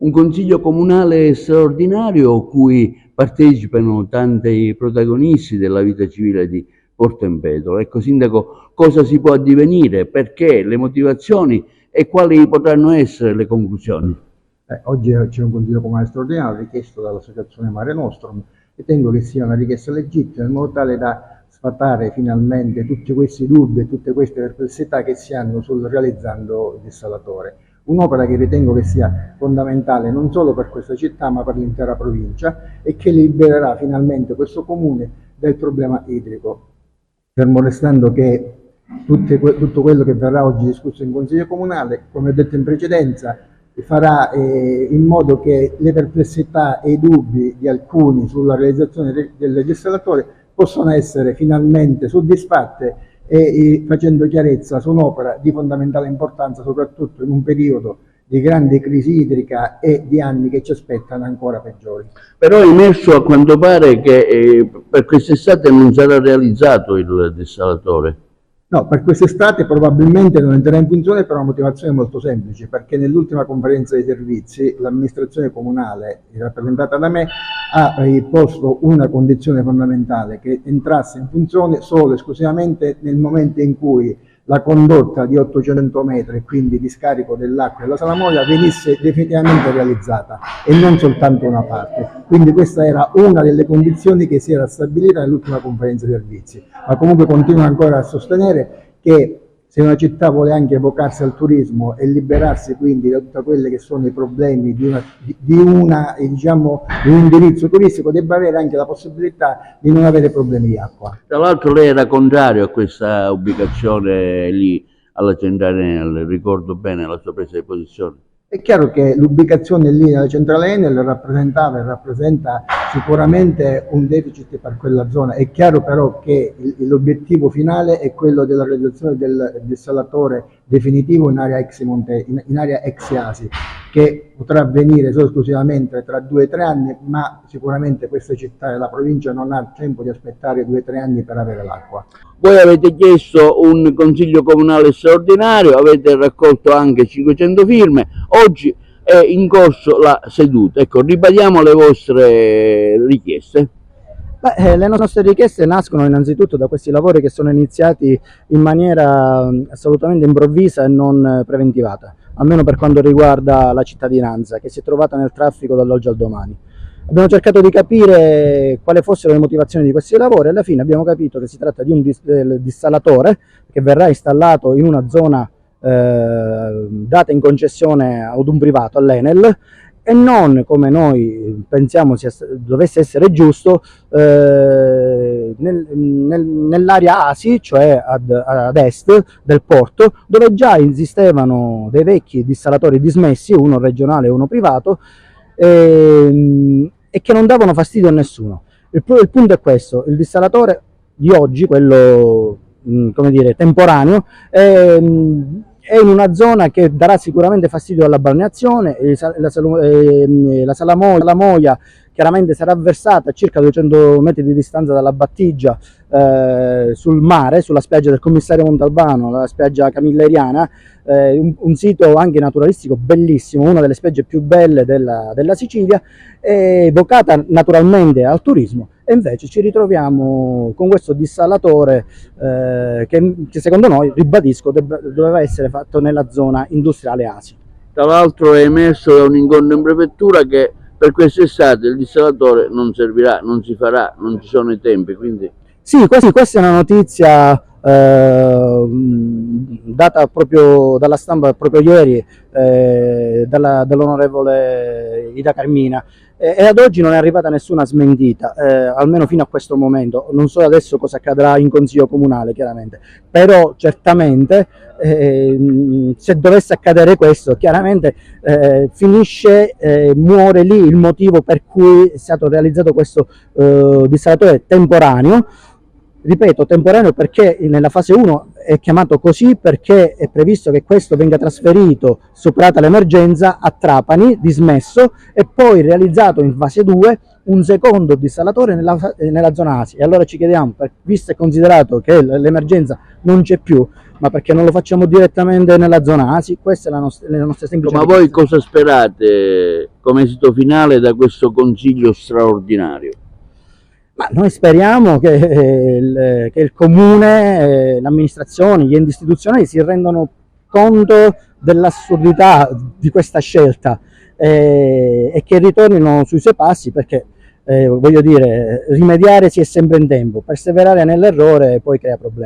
un consiglio comunale straordinario cui partecipano tanti protagonisti della vita civile di Porto Empedocle. Ecco, Sindaco, cosa si può addivenire, perché, le motivazioni e quali potranno essere le conclusioni? Oggi c'è un consiglio comunale straordinario richiesto dall'associazione Mare Nostrum. Ritengo che sia una richiesta legittima in modo tale da sfatare finalmente tutti questi dubbi e tutte queste perplessità che si hanno sul realizzando il dessalatore. Un'opera che ritengo che sia fondamentale non solo per questa città ma per l'intera provincia e che libererà finalmente questo comune del problema idrico. Fermo restando che tutto quello che verrà oggi discusso in Consiglio Comunale, come ho detto in precedenza, farà in modo che le perplessità e i dubbi di alcuni sulla realizzazione del dessalatore possano essere finalmente soddisfatte e facendo chiarezza su un'opera di fondamentale importanza, soprattutto in un periodo di grande crisi idrica e di anni che ci aspettano ancora peggiori. Però è emerso a quanto pare che per quest'estate non sarà realizzato il dessalatore. No, per quest'estate probabilmente non entrerà in funzione per una motivazione molto semplice, perché nell'ultima conferenza dei servizi l'amministrazione comunale, rappresentata da me, ha posto una condizione fondamentale, che entrasse in funzione solo e esclusivamente nel momento in cui la condotta di 800 metri, quindi di scarico dell'acqua della Salamoia, venisse definitivamente realizzata e non soltanto una parte. Quindi questa era una delle condizioni che si era stabilita nell'ultima conferenza dei servizi, ma comunque continuo ancora a sostenere che se una città vuole anche evocarsi al turismo e liberarsi quindi da tutti quelli che sono i problemi di un indirizzo turistico, debba avere anche la possibilità di non avere problemi di acqua. Tra l'altro lei era contrario a questa ubicazione lì alla centrale Enel, ricordo bene la sua presa di posizione. È chiaro che l'ubicazione lì nella centrale Enel rappresentava e rappresenta sicuramente un deficit per quella zona. È chiaro però che l'obiettivo finale è quello della realizzazione del dessalatore definitivo in area ex Iasi, che potrà avvenire solo esclusivamente tra 2 o 3 anni, ma sicuramente questa città e la provincia non ha tempo di aspettare 2 o 3 anni per avere l'acqua. Voi avete chiesto un consiglio comunale straordinario, avete raccolto anche 500 firme, oggi è in corso la seduta. Ecco, ribadiamo le vostre richieste. Le nostre richieste nascono innanzitutto da questi lavori che sono iniziati in maniera assolutamente improvvisa e non preventivata, almeno per quanto riguarda la cittadinanza che si è trovata nel traffico dall'oggi al domani. Abbiamo cercato di capire quali fossero le motivazioni di questi lavori e alla fine abbiamo capito che si tratta di un dissalatore che verrà installato in una zona data in concessione ad un privato, all'Enel, e non, come noi pensiamo dovesse essere giusto, nell'area ASI, cioè ad est del porto, dove già esistevano dei vecchi dissalatori dismessi, uno regionale e uno privato, e che non davano fastidio a nessuno. Il punto è questo: il dissalatore di oggi, quello come dire temporaneo, è in una zona che darà sicuramente fastidio alla balneazione. La Salamoia chiaramente sarà versata a circa 200 metri di distanza dalla battigia sul mare, sulla spiaggia del Commissario Montalbano, la spiaggia camilleriana, un sito anche naturalistico bellissimo, una delle spiagge più belle della Sicilia, vocata naturalmente al turismo. E invece ci ritroviamo con questo dissalatore che secondo noi, ribadisco, doveva essere fatto nella zona industriale ASI. Tra l'altro è emerso da un incontro in prefettura che per quest'estate il dissalatore non servirà, non si farà, non ci sono i tempi, quindi... Sì, questa è una notizia data proprio dalla stampa proprio ieri dall'onorevole Ida Carmina, e ad oggi non è arrivata nessuna smentita, almeno fino a questo momento. Non so adesso cosa accadrà in Consiglio Comunale, chiaramente, però certamente se dovesse accadere questo, chiaramente finisce, muore lì il motivo per cui è stato realizzato questo dissalatore temporaneo. Ripeto, temporaneo perché nella fase 1 è chiamato così perché è previsto che questo venga trasferito, superata l'emergenza, a Trapani, dismesso, e poi realizzato in fase 2 un secondo dissalatore nella zona ASI. E allora ci chiediamo, visto e considerato che l'emergenza non c'è più, ma perché non lo facciamo direttamente nella zona ASI? Questa è la nostra semplice Ma voi cosa sperate come esito finale da questo Consiglio straordinario? Ma noi speriamo che il Comune, l'amministrazione, gli enti istituzionali si rendano conto dell'assurdità di questa scelta e che ritornino sui suoi passi, perché voglio dire, rimediare si è sempre in tempo, perseverare nell'errore poi crea problemi.